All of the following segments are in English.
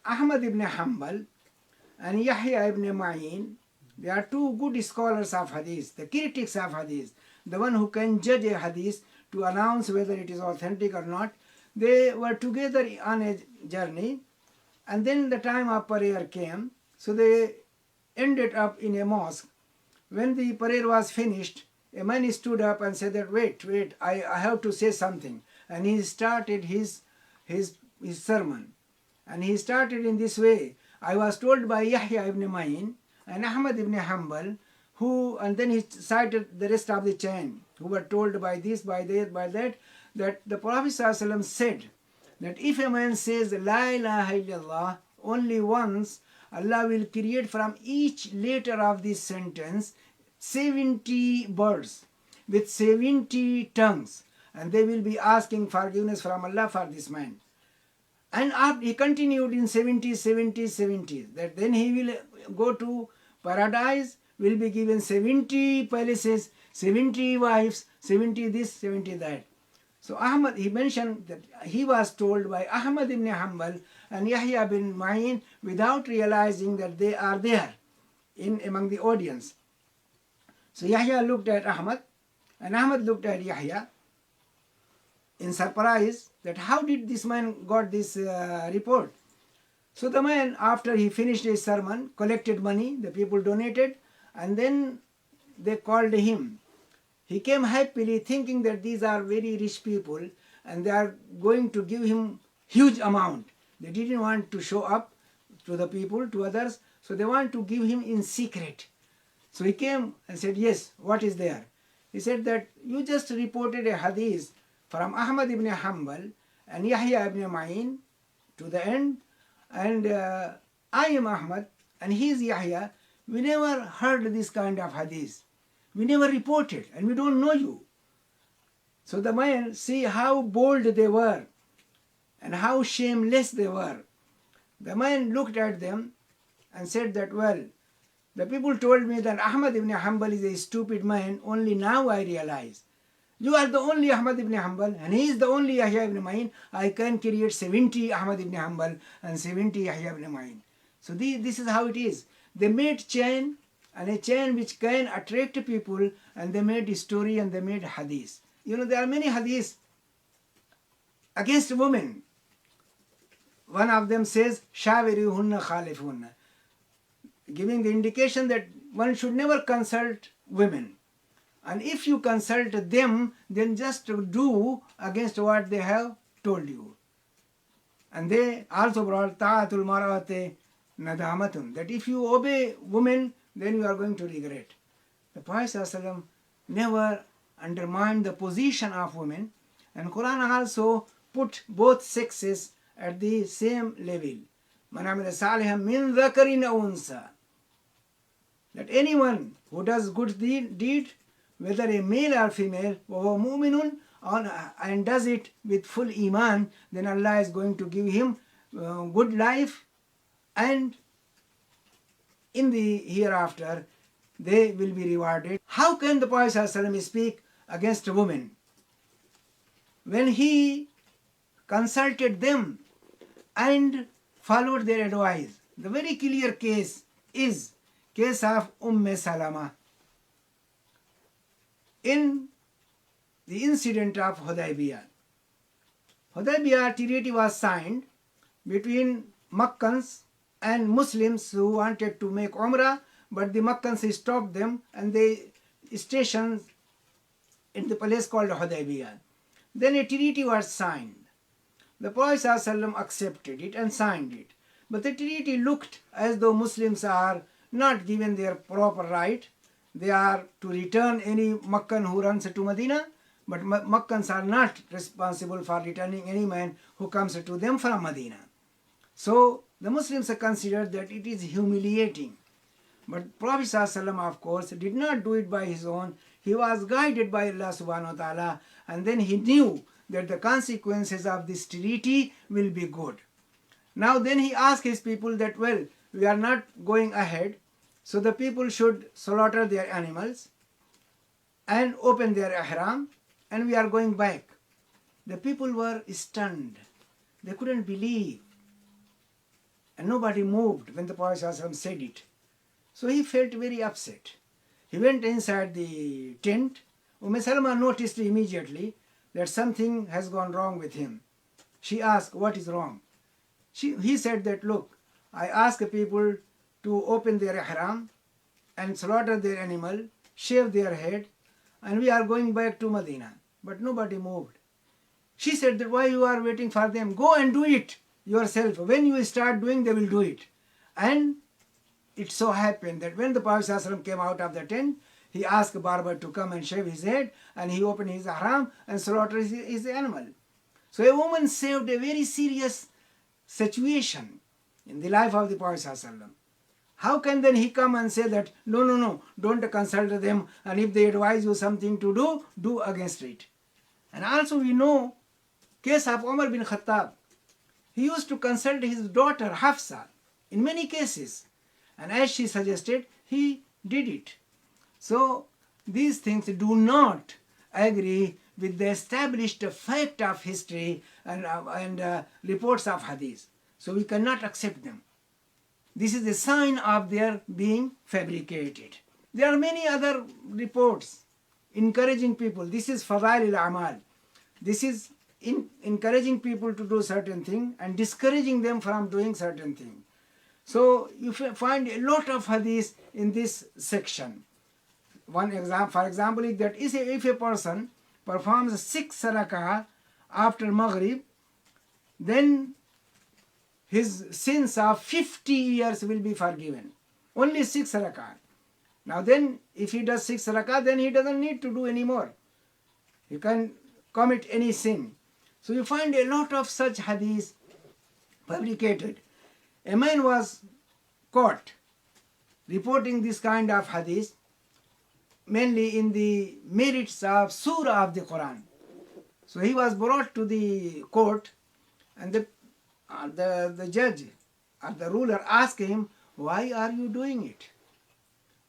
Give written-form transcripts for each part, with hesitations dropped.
Ahmad ibn Hanbal and Yahya ibn Ma'in, they are two good scholars of hadith, the critics of hadith, the one who can judge a hadith to announce whether it is authentic or not. They were together on a journey, and then the time of prayer came, so they ended up in a mosque. When the prayer was finished, a man stood up and said that, wait, I have to say something. And he started his sermon. And he started in this way. I was told by Yahya ibn Ma'in and Ahmad ibn Hanbal, and then he cited the rest of the chain, who were told by this, by that, that the Prophet ﷺ said that if a man says La ilaha illallah only once, Allah will create from each letter of this sentence 70 birds with 70 tongues, and they will be asking forgiveness from Allah for this man. And he continued in 70, that then he will go to paradise, will be given 70 palaces, 70 wives, 70 this, 70 that. So Ahmad, he mentioned that he was told by Ahmad ibn Hanbal and Yahya ibn Ma'in without realizing that they are there among the audience. So Yahya looked at Ahmad and Ahmad looked at Yahya in surprise that how did this man got this report. So the man, after he finished his sermon, collected money, the people donated, and then they called him. He came happily thinking that these are very rich people and they are going to give him huge amount. They didn't want to show up to the people, to others, so they want to give him in secret. So he came and said, yes, what is there? He said that you just reported a hadith from Ahmad ibn Hanbal and Yahya ibn Ma'in to the end, and I am Ahmad and he is Yahya. We never heard this kind of hadith. We never reported and we don't know you. So the man, see how bold they were and how shameless they were. The man looked at them and said that, well, the people told me that Ahmad ibn Hanbal is a stupid man, only now I realize. You are the only Ahmad ibn Hanbal and he is the only Yahya ibn Ma'in. I can create 70 Ahmad ibn Hanbal and 70 Yahya ibn Ma'in. So this is how it is. They made chain, and a chain which can attract people, and they made story and they made hadith. You know, there are many hadiths against women. One of them says, Shawirihunna khalifunna, giving the indication that one should never consult women. And if you consult them, then just do against what they have told you. And they also brought ta'atul mar'ati nadamatun, that if you obey women, then you are going to regret. The Prophet ﷺ never undermined the position of women, and Quran also put both sexes at the same level. Man amila salihan min dhakarin aw unsa, that anyone who does good deed, whether a male or female, وَهُوَ مُؤْمِنٌ, and does it with full iman, then Allah is going to give him good life, and in the hereafter they will be rewarded. How can the Prophet ﷺ speak against a woman when he consulted them and followed their advice? The very clear case is case of Salama in the incident of Hudaybiyah. Hudaybiyah treaty was signed between Makkans and Muslims who wanted to make Umrah, but the Makkans stopped them and they stationed in the place called Hudaybiyah. Then a treaty was signed. The Prophet ﷺ accepted it and signed it. But the treaty looked as though Muslims are not given their proper right. They are to return any Makkan who runs to Medina, but Makkans are not responsible for returning any man who comes to them from Medina. So the Muslims considered that it is humiliating. But Prophet ﷺ, of course, did not do it by his own. He was guided by Allah subhanahu wa ta'ala, and then he knew that the consequences of this treaty will be good. Now then he asked his people that, well, we are not going ahead, so the people should slaughter their animals and open their ihram, and we are going back. The people were stunned. They couldn't believe. and nobody moved when the Prophet ﷺ said it. So he felt very upset. He went inside the tent. Salama noticed immediately that something has gone wrong with him. She asked, what is wrong? He said that, look, I ask people to open their ihram and slaughter their animal, shave their head, and we are going back to Medina. But nobody moved. She said that, why you are waiting for them? Go and do it yourself. When you start doing, they will do it. And it so happened that when the Prophet ﷺ came out of the tent, he asked a barber to come and shave his head, and he opened his ihram and slaughtered his animal. So a woman saved a very serious situation in the life of the Prophet ﷺ. How can then he come and say that, no, don't consult them, and if they advise you something to do, do against it. And also we know case of Umar bin Khattab. He used to consult his daughter Hafsa in many cases, and as she suggested, he did it. So these things do not agree with the established fact of history and reports of hadith. So we cannot accept them. This is a sign of their being fabricated. There are many other reports encouraging people. This is Fadail al-Amal. This is encouraging people to do certain thing and discouraging them from doing certain thing. So you find a lot of hadith in this section. One example, for example, is that if a person performs 6 rak'ah after Maghrib, then his sins of 50 years will be forgiven. Only 6 rak'ah. Now then, if he does 6 rak'ah, then he doesn't need to do any more. He can commit any sin. So you find a lot of such hadith fabricated. A man was caught reporting this kind of hadith, mainly in the merits of surah of the Quran. So he was brought to the court, and the judge or the ruler asked him, why are you doing it?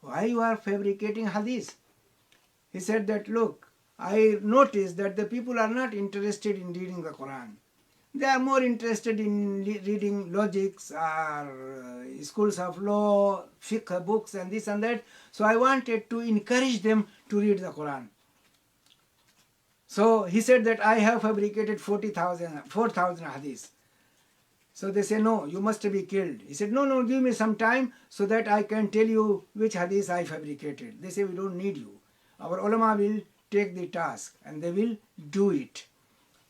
Why you are fabricating hadith? He said that, look, I noticed that the people are not interested in reading the Quran. They are more interested in reading logics or schools of law, fiqh books and this and that. So I wanted to encourage them to read the Quran. So he said that I have fabricated 4,000 hadiths. So they say, no, you must be killed. He said, no, give me some time so that I can tell you which hadith I fabricated. They say, we don't need you. Our ulama will take the task and they will do it.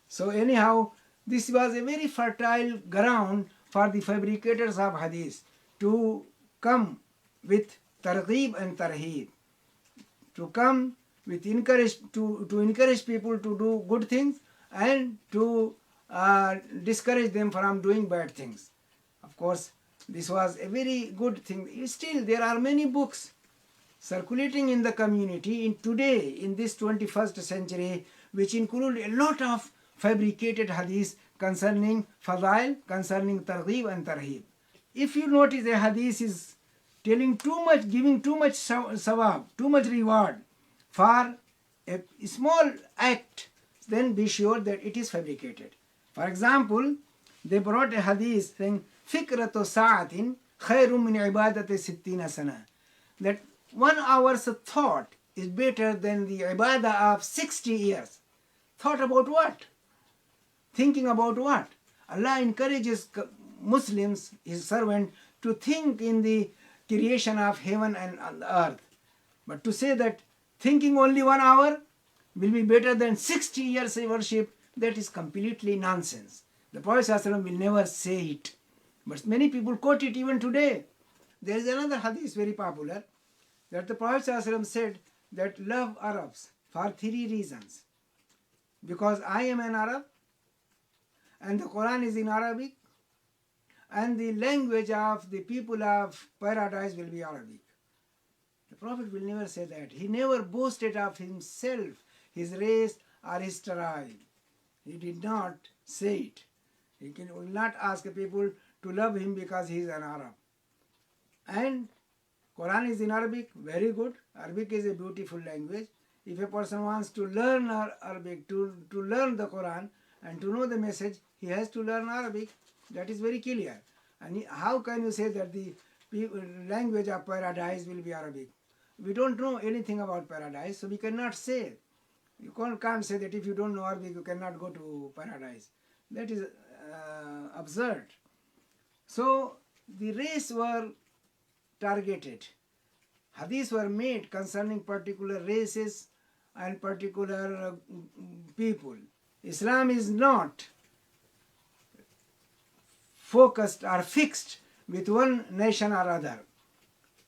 So anyhow, this was a very fertile ground for the fabricators of hadith to come with targheeb and tarheeb, to come with to encourage people to do good things and to discourage them from doing bad things. Of course, this was a very good thing. Still, there are many books circulating in the community today in this 21st century which include a lot of fabricated hadith concerning fadail, concerning targheeb and tarheeb. If you notice a hadith is telling too much, giving too much sawab, too much reward for a small act, then be sure that it is fabricated. For example, they brought a hadith saying, fikratu sa'atin khayrun min ibadati sittina sana. That 1 hour's thought is better than the ibadah of 60 years. Thought about what? Thinking about what? Allah encourages Muslims, His servant, to think in the creation of heaven and earth. But to say that thinking only 1 hour will be better than 60 years of worship, that is completely nonsense. The Prophet ﷺ will never say it. But many people quote it even today. There is another hadith very popular that the Prophet ﷺ said that love Arabs for 3 reasons. Because I am an Arab, and the Quran is in Arabic, and the language of the people of paradise will be Arabic. The Prophet will never say that. He never boasted of himself, his race or his tribe. He did not say it. He will not ask people to love him because he is an Arab. And Quran is in Arabic, very good. Arabic is a beautiful language. If a person wants to learn Arabic, to learn the Quran and to know the message, he has to learn Arabic. That is very clear. And how can you say that the language of paradise will be Arabic? We don't know anything about paradise, so we cannot say. You can't say that if you don't know Arabic, you cannot go to paradise. That is absurd. So the race were targeted. Hadiths were made concerning particular races and particular people. Islam is not focused or fixed with one nation or other.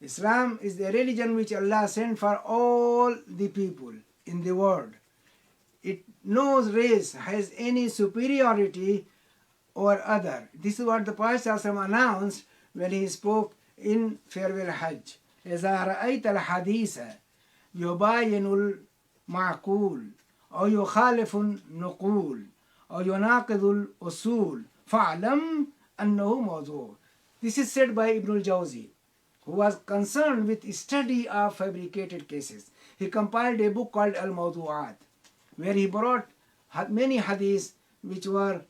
Islam is the religion which Allah sent for all the people in the world. It knows race has any superiority over other. This is what the Prophet ﷺ announced when he spoke in farewell Hajj. إذا رأيت الحديث يباين المعقول أو يخالف النقول أو يناقض الأصول فاعلم أنه موضوع. This is said by Ibn al-Jawzi, who was concerned with study of fabricated cases. He compiled a book called al-Mawdu'at, where he brought many hadiths which were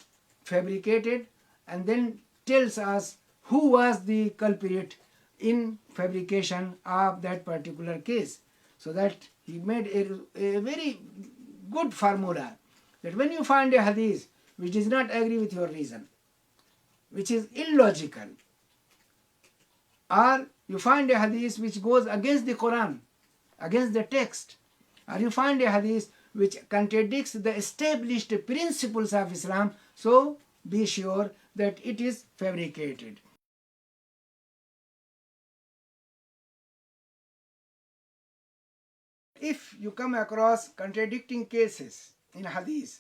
fabricated and then tells us who was the culprit in fabrication of that particular case. So that he made a very good formula that when you find a hadith which does not agree with your reason, which is illogical, or you find a hadith which goes against the Quran, against the text, or you find a hadith which contradicts the established principles of Islam, so be sure that it is fabricated. If you come across contradicting cases in hadith,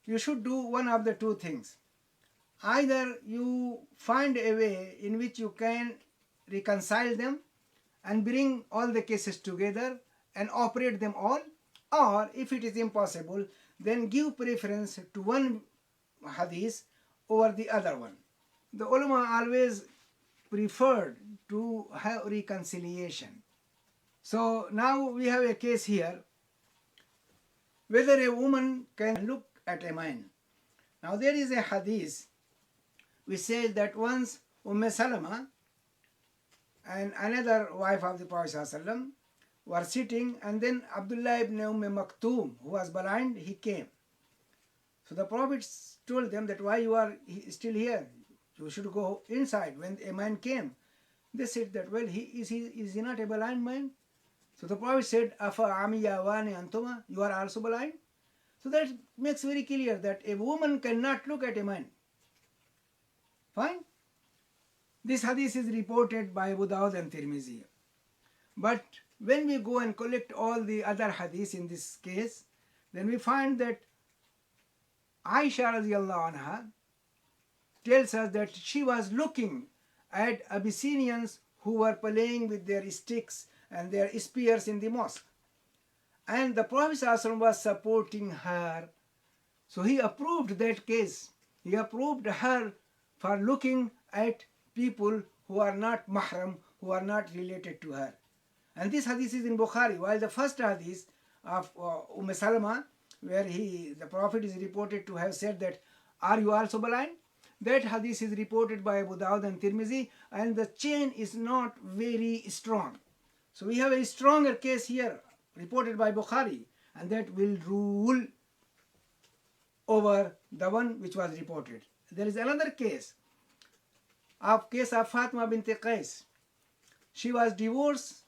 you should do one of the two things. Either you find a way in which you can reconcile them and bring all the cases together and operate them all, or if it is impossible, then give preference to one hadith over the other one. The ulama always preferred to have reconciliation. So now we have a case here, whether a woman can look at a man. Now there is a hadith which says that once Salama and another wife of the Prophet ﷺ were sitting, and then Abdullah ibn Maktoum, who was blind, he came. So the Prophet told them that why you are still here? You should go inside. When a man came, they said that, well, is he not a blind man? So the Prophet said, Afa amiyawani antuma, you are also blind? So that makes very clear that a woman cannot look at a man. Fine? This hadith is reported by Abu Dawud and Tirmizi. But when we go and collect all the other hadiths in this case, then we find that Aisha radiallahu anha tells us that she was looking at Abyssinians who were playing with their sticks and their spears in the mosque. And the Prophet ﷺ was supporting her. So he approved that case. He approved her for looking at people who are not mahram, who are not related to her. And this hadith is in Bukhari, while the first hadith of Salama, where the Prophet is reported to have said that, are you also blind? That hadith is reported by Abu Dawud and Tirmizi, and the chain is not very strong. So we have a stronger case here, reported by Bukhari, and that will rule over the one which was reported. There is another case of Fatima bint Qais. She was divorced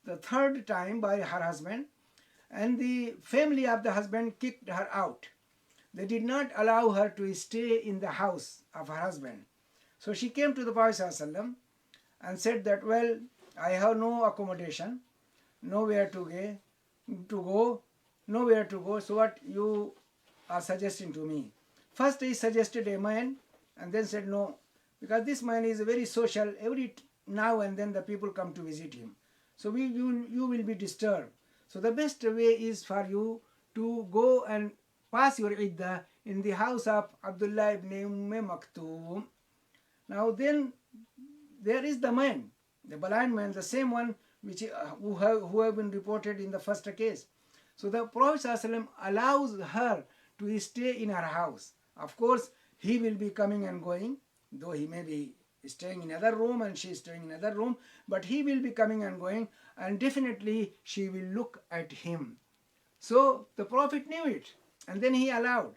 the third time by her husband, and the family of the husband kicked her out. They did not allow her to stay in the house of her husband. So she came to the Prophet ﷺ and said that, well, I have no accommodation, nowhere to go, nowhere to go. So what you are suggesting to me? First he suggested a man, and then said no, because this man is very social. Every now and then the people come to visit him. So you will be disturbed. So the best way is for you to go and pass your iddah in the house of Abdullah ibn Maktoum. Now then there is the man, the blind man, the same one who have been reported in the first case. So the Prophet ﷺ allows her to stay in her house. Of course, he will be coming and going, though he may be staying in another room and she is staying in another room, but he will be coming and going, and definitely she will look at him. So the Prophet knew it, and then he allowed.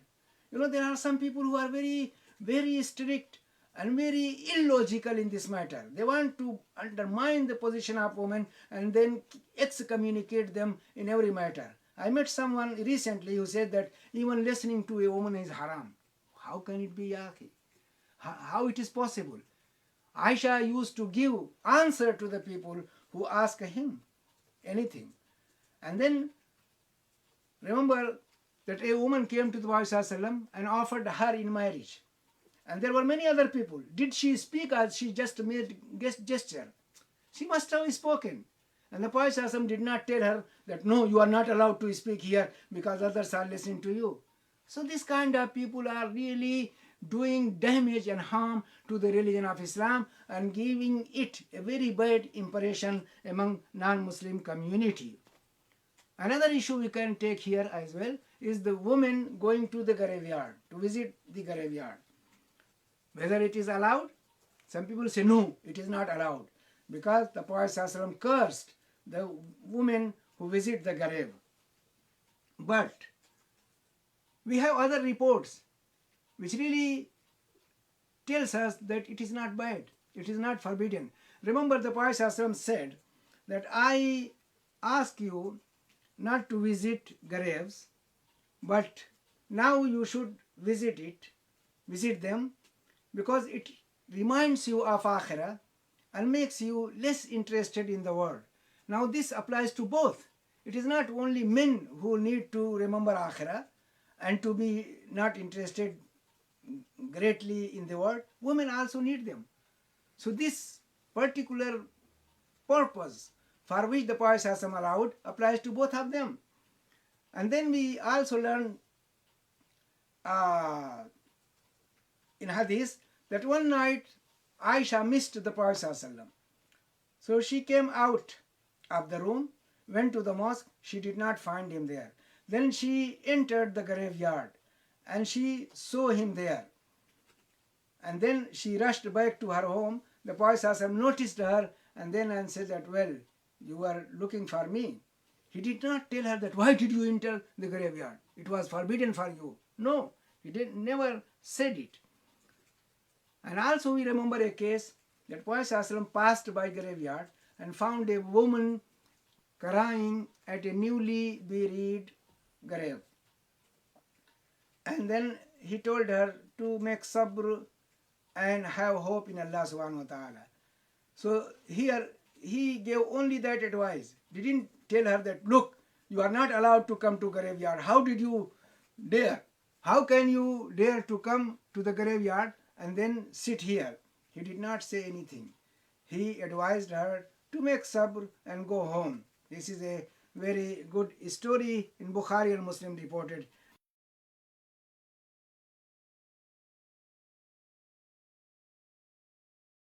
There are some people who are very, very strict and very illogical in this matter. They want to undermine the position of women and then excommunicate them in every matter. I met someone recently who said that even listening to a woman is haram. How can it be, Yaqi? How it is possible? Aisha used to give answer to the people who ask him anything. And then remember that a woman came to the Prophet ﷺ and offered her in marriage. And there were many other people. Did she speak or she just made gesture? She must have spoken. And the Prophet ﷺ did not tell her that, no, you are not allowed to speak here because others are listening to you. So this kind of people are really doing damage and harm to the religion of Islam and giving it a very bad impression among non-Muslim community. Another issue we can take here as well is the woman going to the graveyard, to visit the graveyard. Whether it is allowed? Some people say no, it is not allowed, because the Prophet ﷺ cursed the women who visit the grave. But we have other reports which really tells us that it is not bad, it is not forbidden. Remember, the Prophet ﷺ said that I ask you not to visit graves, but now you should visit them, because it reminds you of Akhirah and makes you less interested in the world. Now this applies to both. It is not only men who need to remember Akhirah and to be not interested greatly in the world, women also need them. So this particular purpose for which the Prophet ﷺ allowed applies to both of them. And then we also learn in Hadith that one night Aisha missed the Prophet ﷺ. So she came out of the room, went to the mosque, she did not find him there. Then she entered the graveyard and she saw him there. And then she rushed back to her home. The Prophet ﷺ noticed her and then said that, well, you were looking for me. He did not tell her that, why did you enter the graveyard? It was forbidden for you. No, he never said it. And also we remember a case that Prophet ﷺ passed by graveyard and found a woman crying at a newly buried grave. And then he told her to make sabr and have hope in Allah subhanahu wa ta'ala. So here he gave only that advice. Didn't tell her that, look, you are not allowed to come to graveyard. How did you dare? How can you dare to come to the graveyard and then sit here? He did not say anything. He advised her to make sabr and go home. This is a very good story in Bukhari and Muslim reported